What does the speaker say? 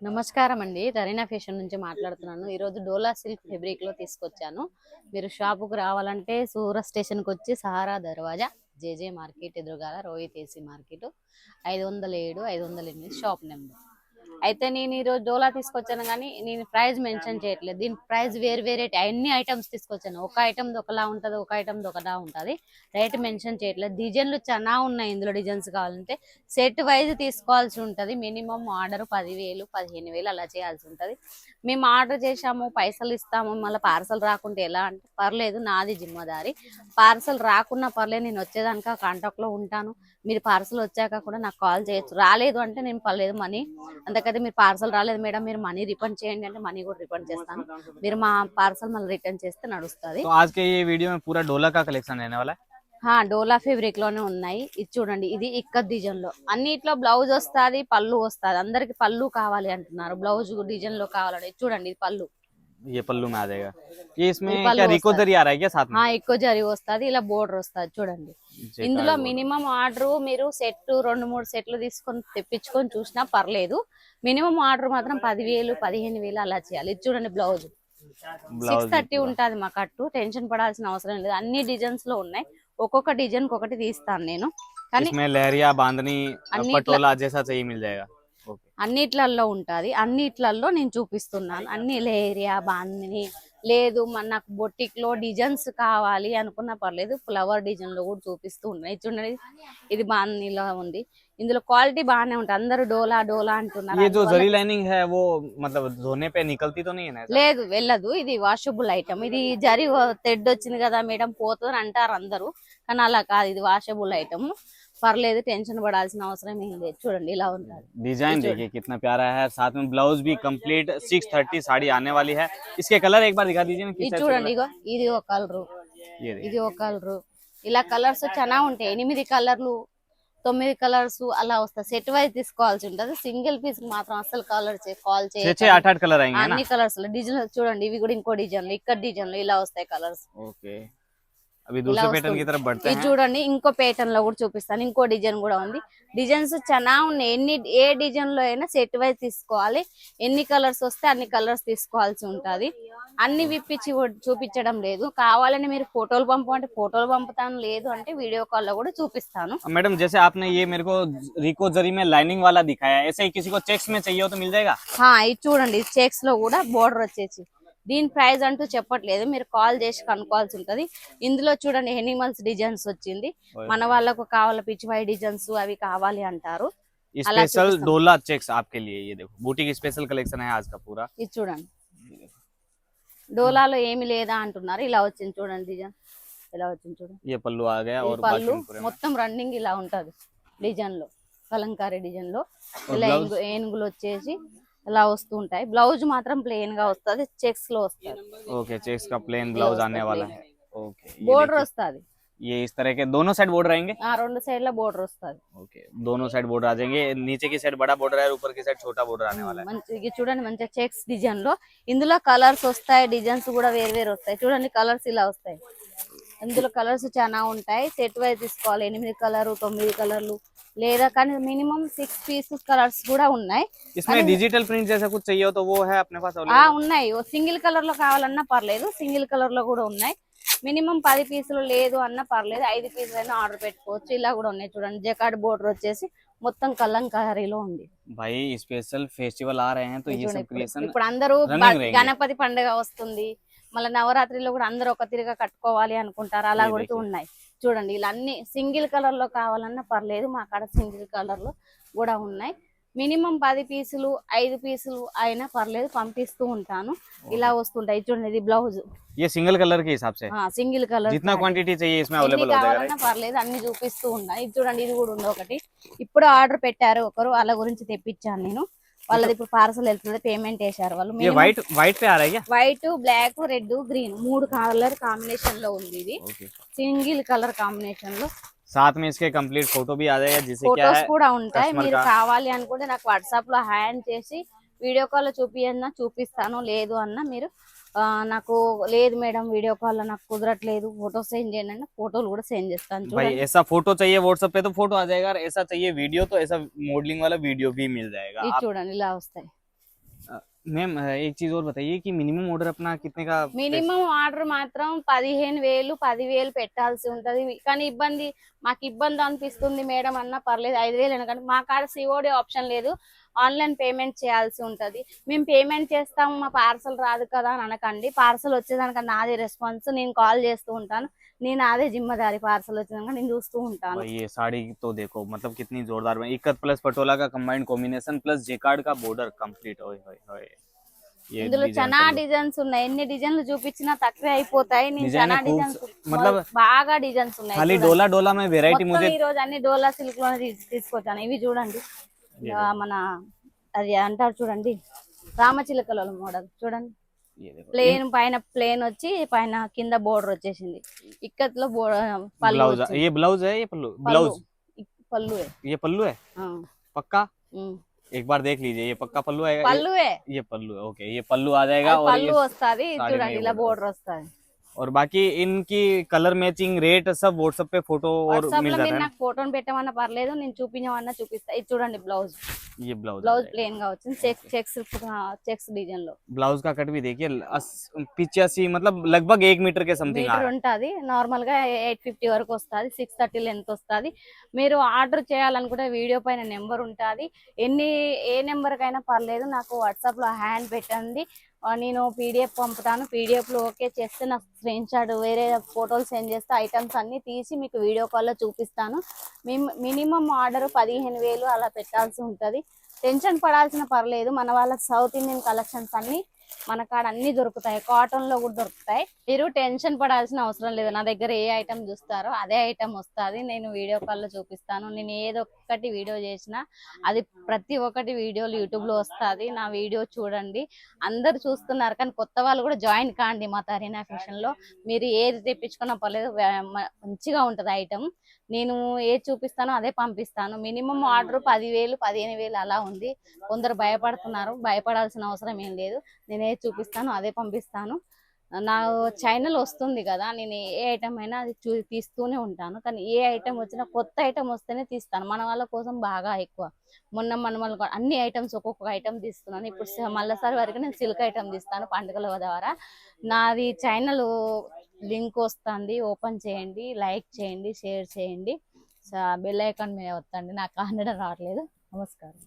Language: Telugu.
నమస్కారం అండి. తరీనా ఫ్యాషన్ నుంచి మాట్లాడుతున్నాను. ఈరోజు డోలా సిల్క్ ఫ్యాబ్రిక్ లో తీసుకొచ్చాను. మీరు షాపుకు రావాలంటే సూరత్ స్టేషన్కి వచ్చి సహారా దర్వాజా జేజే మార్కెట్ ఎదురుగాల రోహిత్ మార్కెట్ 507 508 షాప్ నెంబర్. అయితే నేను ఈరోజు డోలా తీసుకొచ్చాను కానీ నేను ప్రైస్ మెన్షన్ చేయట్లేదు. దీని ప్రైస్ వేరు వేరే అన్ని ఐటమ్స్ తీసుకొచ్చాను. ఒక ఐటమ్ ఒకలా ఉంటుంది, ఒక ఐటమ్ ఒకలా ఉంటుంది. రేట్ మెన్షన్ చేయట్లేదు. డిజైన్లు చాలా ఉన్నాయి. ఇందులో డిజైన్స్ కావాలంటే సెట్ వైజ్ తీసుకోవాల్సి ఉంటుంది. మినిమం ఆర్డర్ 10,000 15,000 అలా చేయాల్సి ఉంటుంది. మేము ఆర్డర్ చేసాము, పైసలు ఇస్తాము, మళ్ళీ పార్సల్ రాకుంటే ఎలా అంటే పర్లేదు, నాది జిమ్మదారి. పార్సల్ రాకున్నా పర్లేదు, నేను వచ్చేదానిక కాంటాక్ట్లో ఉంటాను. మీరు పార్సల్ వచ్చాక కూడా నాకు కాల్ చేయొచ్చు. రాలేదు అంటే నేను పర్లేదు మనీ, అంతకైతే మీరు పార్సల్ రాలేదు మేడం మీరు మనీ రిఫండ్ చేయండి అంటే మనీ కూడా రిఫండ్ చేస్తాను. మీరు మా పార్సల్ మళ్ళీ రిటర్న్ చేస్తే నడుస్తుంది. तो आज के ये वीडियो में पूरा डोला का कलेक्शन रहने वाला है। డోలా ఫేబ్రిక్ లోనే ఉన్నాయి. ఇది చూడండి, ఇది ఇక్కత్ డిజైన్ లో అన్నిట్లో బ్లౌజ్ వస్తుంది, పళ్ళు వస్తుంది. అందరికి పళ్ళు కావాలి అంటున్నారు, బ్లౌజ్ డిజైన్ లో కావాలని. చూడండి, ఇది పళ్ళు, ये पल्लू में आ जाएगा। ये इसमें ఇది పళ్ళు क्या रिको వస్తది. जरी आ रहा है क्या साथ में? ఎక్కువ జరి వస్తుంది, ఇలా బోర్డర్ వస్తుంది. చూడండి, जैकार्ड ఇందులో border। మినిమం ఆర్డర్ మీరు సెట్ 2-3 సెట్లు తీసుకొని తెప్పించుకొని చూసినా పర్లేదు. మినిమం ఆర్డర్ మాత్రం 10,000 15,000 అలా చేయాలి. ఇది చూడండి, బ్లౌజ్ ब्लाउज 630 ఉంటుంది మా కట్టు. టెన్షన్ పడాల్సిన అవసరం లేదు. అన్ని డిజైన్స్ లో ఉన్నాయి. ఒక్కొక్క డిజైన్ ఒకటి తీస్తాను నేను, కానీ इसमें लहरिया बांधनी अन्नी पटोला जैसा चाहिए मिल जाएगा। ओके। అన్నిట్లలో ఉంటుంది. అన్నిట్లలో నేను చూపిస్తున్నాను. అన్ని లేరియా బాందిని లేదు, నాకు బొటిక్ లో డిజైన్స్ కావాలి అనుకున్నా పర్లేదు, ఫ్లవర్ డిజైన్ లో కూడా చూపిస్తూ ఉన్నాయి. చూడండి, ఇది బాందినిలో ఉంది. ఇందులో క్వాలిటీ బాగానే ఉంటుంది. అందరూ డోలా డోలా అంటున్నారు. ये जो అందువల్ల जरी लाइनिंग है वो मतलब धोने पे निकलती तो नहीं है ना ऐसा? లేదు, వెళ్ళదు. ఇది వాషబుల్ ఐటమ్. ఇది జరి తెడ్ వచ్చింది కదా మేడం పోతుంది అంటారు అందరూ, కానీ అలా కాదు. ఇది వాషబుల్ ఐటమ్, పర్లేదు, టెన్షన్ పడాల్సిన అవసరం ఏం లేదు. చూడండి, ఇలా ఉంటుంది. डिजाइन देखिए कितना प्यारा है, साथ में ब्लाउज भी कंप्लीट 630 साड़ी आने वाली है। इसके कलर एक बार दिखा दीजिए ना, किस ఇది टाइप से చూడండి, कलर? ఇగో ఇది ఒక కలరు, ये देखिए। ఇది ఒక కలరు. ఇలా కలర్స్ చాలా ఉంటాయి. 8 కలర్లు 9 కలర్స్ అలా వస్తాయి. సెట్ వైజ్ తీసుకోవాల్సి ఉంటుంది. సింగిల్ పీస్ మాత్రం అసలు కాల్ 6-8 कलर आएंगे ना? అన్ని కలర్స్ డిజైన్ చూడండి. ఇవి కూడా ఇంకో డిజైన్, ఇక్కడ డిజైన్ ఇలా వస్తాయి కలర్స్. ओके, अभी दूसरे पैटर्न की तरफ बढ़ते ఇది हैं। చూడండి, ఇంకో ప్యాటర్న్ లో కూడా చూపిస్తాను. ఇంకో డిజైన్ కూడా ఉంది. డిజైన్స్ చాలా ఉన్నాయి. ఏ డిజైన్ లో అయినా సెట్ వైజ్ తీసుకోవాలి. ఎన్ని కలర్స్ వస్తే అన్ని కలర్స్ తీసుకోవాల్సి ఉంటది. అన్ని విప్పించి చూపించడం లేదు. కావాలని మీరు ఫోటోలు పంపంటే ఫోటోలు పంపుతాను, లేదు అంటే వీడియో కాల్ లో కూడా చూపిస్తాను. मैडम जैसे आपने ये मेरे को रिको जरी में लाइनिंग वाला दिखाया है, ऐसे ही किसी को चेक्स में चाहिए हो तो मिल जाएगा? ఇది చూడండి, చెక్స్ లో కూడా బోర్డర్ వచ్చేసి. దీని ప్రైస్ అంటూ చెప్పట్లేదు, మీరు కాల్ చేసి కనుక్కోవాల్సి ఉంటది. ఇందులో చూడండి, ఎనిమల్స్ డిజైన్స్ వచ్చింది. మన వాళ్ళకు కావాలి పిచ్ వై డిజైన్స్ అవి కావాలి అంటారు. అలా स्पेशल చూపిస్తాం. डोला चेक्स आपके लिए, ये देखो बूटी की स्पेशल कलेक्शन है आज का पूरा। ఇది చూడండి, డోలాలో ఏమి లేదా అంటున్నారు. ఇలా వచ్చింది చూడండి, డిజైన్ ఇలా వచ్చింది చూడండి. ये पल्लू आ गया ఈ और పళ్ళు बाकी पूरे में। మొత్తం రన్నింగ్ ఇలా ఉంటది. డిజైన్ లో కలంకారీ డిజైన్ లో और ఇలా ब्लाउज? ఏనుగులు వచ్చేసి ఇలా వస్తూ ఉంటాయి. బ్లౌజ్ మాత్రం ప్లెయిన్ గా వస్తుంది, చెక్స్ లో వస్తుంది. ओके, चेक्स का प्लेन ब्लाउज आने वाला है। ओके, ये బోర్డర్ देखिए, వస్తుంది. ये इस तरह के दोनों साइड बॉर्डर रहेंगे। రెండు सైడ్ లో బోర్డర్ వస్తుంది. ओके, दोनों साइड बॉर्डर आ जाएंगे। नीचे की साइड बड़ा बॉर्डर है, ऊपर की साइड छोटा बॉर्डर आने वाला है। మంచిగా చూడండి, మంచిగా చెక్స్ డిజైన్ లో. ఇందులో కలర్స్ వస్తాయి, డిజైన్స్ కూడా వేరు వేరు వస్తాయి. చూడండి, కలర్స్ ఇలా వస్తాయి. ఇందులో కలర్స్ చాలా ఉంటాయి. సెట్ వైజ్ తీసుకోవాలి. 8 కలర్ 9 కలర్లు లేదా, కానీ మినిమం 6 పీసెస్ కలర్స్ కూడా ఉన్నాయి. इसमें डिजिटल प्रिंट जैसा कुछ चाहिए हो तो वो है अपने पास अवेलेबल? ఉన్నాయి. సింగిల్ కలర్ లో కావాలన్నా పర్లేదు, సింగిల్ కలర్ లో కూడా ఉన్నాయి. మినిమం 10 పీసులు లేదు అన్నా పర్లేదు, 5 పీసులు అయినా ఆర్డర్ పెట్టుకోవచ్చు. ఇలా కూడా ఉన్నాయి. చూడండి, జకార్డ్ బోర్డర్ వచ్చేసి మొత్తం కలంకారీలో ఉంది. भाई स्पेशल फेस्टिवल आ रहे हैं तो ये सब क्रिएशन ఇప్పుడు అందరూ running रहेंगे। గణపతి పండుగ వస్తుంది, మళ్ళీ నవరాత్రిలో కూడా అందరూ ఒక తిరిగా కట్టుకోవాలి అనుకుంటారు. అలా ये కూడా देखिए। ఉన్నాయి. చూడండి, ఇలా అన్ని సింగిల్ కలర్ లో కావాలన్నా పర్లేదు, మా కాడ సింగిల్ కలర్ లో కూడా ఉన్నాయి. మినిమం 10 పీసులు 5 పీసులు అయినా పర్లేదు, పంపిస్తూ ఉంటాను. ఇలా వస్తుంటాయి. చూడండి, ఇది బ్లౌజ్ ये सिंगल कलर के हिसाब से సింగిల్ కలర్. जितना क्वांटिटी चाहिए इसमें ఎన్ని अवेलेबल हो जाएगा। కావాలన్నా పర్లేదు, అన్ని చూపిస్తూ ఉన్నాయి. ఇది చూడండి, ఇది కూడా ఉంది ఒకటి. ఇప్పుడు ఆర్డర్ పెట్టారు ఒకరు, వాళ్ళ గురించి తెప్పించాను నేను. వాళ్ళది ఇప్పుడు పార్సల్ వెళ్తుంది, పేమెంట్ వేశారు వాళ్ళు. ये व्हाइट व्हाइट पे आ रहा है क्या? White, black, red, green 3 colour combination లో ఉంది. ఇది ओके, సింగిల్ కలర్ కాంబినేషన్ లో. साथ में इसके कंप्लीट फोटो भी आ जाएगा, जिससे क्या ఫొటోస్ है కూడా ఉంటాయి. कस्टमर మీరు का కావాలి అనుకుంటే నాకు వాట్సాప్ లో హ్యాండ్ చేసి వీడియో కాల్ లో చూపియన్నా చూపిస్తాను, లేదు అన్న మీరు నాకు లేదు మేడం వీడియో కాల్ లో నాకు కుదరట్లేదు ఫోటో సెండ్ చేయండి అంటే ఫోటోలు కూడా సెండ్ చేస్తాను. भाई చూడండి, ऐसा फोटो चाहिए व्हाट्सएप पे तो फोटो आ जाएगा, और ऐसा चाहिए वीडियो तो ऐसा मॉडलिंग वाला वीडियो भी मिल जाएगा। ఇది आप చూడండి ఇలా వస్తాయి. मैम एक चीज और बताइए कि मिनिमम ऑर्डर अपना कितने का మినిమం ఆర్డర్ మాత్రం 15,000 పెట్టాల్సి ఉంటది. కానీ మాకు ఇబ్బంది అనిపిస్తుంది మేడం అన్నా పర్లేదు 5,000 ఎందుకంటే మా కాడ సిఓడి ఆప్షన్ లేదు, ఆన్లైన్ పేమెంట్ చేయాల్సి ఉంటది. మేము పేమెంట్ చేస్తాము మా పార్సల్ రాదు కదా అని అనకండి. పార్సల్ వచ్చేదానికి నాది రెస్పాన్స్, నేను కాల్ చేస్తూ ఉంటాను, నేను అదే జిమ్మదారి పార్సల్ వచ్చేదాకా నేను చూస్తూ ఉంటాను. भाई ये साड़ी तो देखो मतलब कितनी जोरदार बनी, इक्कत प्लस पटोला का कंबाइंड कॉम्बिनेशन प्लस जेकार्ड का बॉर्डर कंप्लीट। ओए होए होए ये ఇందులో डिजाइन చాలా तो लो। డిజైన్స్ ఉన్నాయి, ఎన్ని డిజైన్లు చూపించినా తక్కువే అయిపోతాయి. నేను डिजाइन చాలా खूब డిజైన్స్ मतलब బాగా డిజైన్స్ ఉన్నాయి. खाली చూడండి. डोला डोला में वेराइटी మొత్తం मुझे ఈ రోజు అన్ని డోలా సిల్క్ లోనే తీసుకొచ్చాను. ఇవి చూడండి, మన అది అంటారు చూడండి రామచిలకల మోడల్ చూడండి. ये देखो ప్లేన్ పైన ప్లేన్ వచ్చి పైన కింద బోర్డర్ వచ్చేసింది. ఇక్కత్లో పళ్ళు ब्लाउज, వచ్చింది. ये ब्लाउज है, ये पल्लू పళ్ళు ब्लाउज, పళ్ళువే. ये पल्लू है ఆ, पक्का। ఉమ్. एक बार देख लीजिए ये पक्का पल्लू है, పళ్ళువే, ये पल्लू है। ओके ये पल्लू आ जाएगा అది और పళ్ళు ये వస్తుంది साड़ी చూడండి, में ఇలా border। బోర్డర్ వస్తుంది. और बाकी इनकी कलर मैचिंग रेट सब व्हाट्सएप पे फोटो और వాట్సాప్ मिल లో जाता మీరు है ना। నాకు ఫోటోని పెట్టమన్నా పర్లేదు, నేను చూపించమన్నా చూపిస్తా. ఇది చూడండి బ్లౌజ్, ये ब्लाउज బ్లౌజ్ ప్లేన్ గా వచ్చింది, చెక్స్ డిజైన్ లో. ब्लाउज का कट भी देखिए 85 मतलब लगभग 1 मीटर के समथिंग आ మీటర్ रहा है। ఉంటుంది, నార్మల్ గా 850 వరకు వస్తుంది, 630 లెంత్ వస్తుంది. మీరు ఆర్డర్ చేయాలనుకుంటే వీడియో పైన నెంబర్ ఉంటుంది, ఏ నెంబర్ కైనా పర్లేదు, నాకు వాట్సాప్ లో హ్యాండ్ పెట్టండి, నేను పీడిఎఫ్ పంపుతాను. పీడిఎఫ్ లో ఓకే చేస్తే నాకు స్క్రీన్ షాట్ వేరే ఫోటోలు సెండ్ చేస్తే ఐటమ్స్ అన్ని తీసి మీకు వీడియో కాల్ లో చూపిస్తాను. మినిమం ఆర్డర్ 15,000 అలా పెట్టాల్సి ఉంటది. టెన్షన్ పడాల్సిన పర్లేదు, మన వాళ్ళ సౌత్ ఇండియన్ కలెక్షన్స్ అన్ని మన కాడ అన్ని దొరుకుతాయి, కాటన్ లో కూడా దొరుకుతాయి. మీరు టెన్షన్ పడాల్సిన అవసరం లేదు, నా దగ్గర ఏ ఐటమ్ చూస్తారో అదే ఐటమ్ వస్తుంది, నేను వీడియో కాల్ లో చూపిస్తాను. నేను ఏదొక్కటి వీడియో చేసినా అది ప్రతి ఒక్కటి వీడియోలు యూట్యూబ్ లో వస్తుంది, నా వీడియో చూడండి. అందరు చూస్తున్నారు కానీ కొత్త వాళ్ళు కూడా జాయిన్ కాండి మా తరీనా ఫ్యాషన్ లో. మీరు ఏది తెప్పించుకున్నా పర్లేదు, మంచిగా ఉంటది ఐటమ్. నేను ఏది చూపిస్తానో అదే పంపిస్తాను. మినిమం ఆర్డర్ 10,000 15,000 అలా ఉంది. కొందరు భయపడుతున్నారు, భయపడాల్సిన అవసరం ఏం లేదు. నేను ఏది చూపిస్తానో అదే పంపిస్తాను. నా ఛానల్ వస్తుంది కదా, నేను ఏ ఐటమ్ అయినా అది తీస్తూనే ఉంటాను. కానీ ఏ ఐటమ్ వచ్చినా కొత్త ఐటమ్ వస్తేనే తీస్తాను, మన వాళ్ళ కోసం బాగా ఎక్కువ. మన అన్ని ఐటమ్స్ ఒక్కొక్క ఐటమ్ తీస్తున్నాను. ఇప్పుడు మళ్ళీసారి వరకు నేను సిల్క్ ఐటమ్ తీస్తాను పండుగల ద్వారా. నాది ఛానల్ లింక్ వస్తుంది, ఓపెన్ చేయండి, లైక్ చేయండి, షేర్ చేయండి, బెల్ ఐకాన్ మీద వత్తండి. నాకు అనడం రావట్లేదు. నమస్కారం.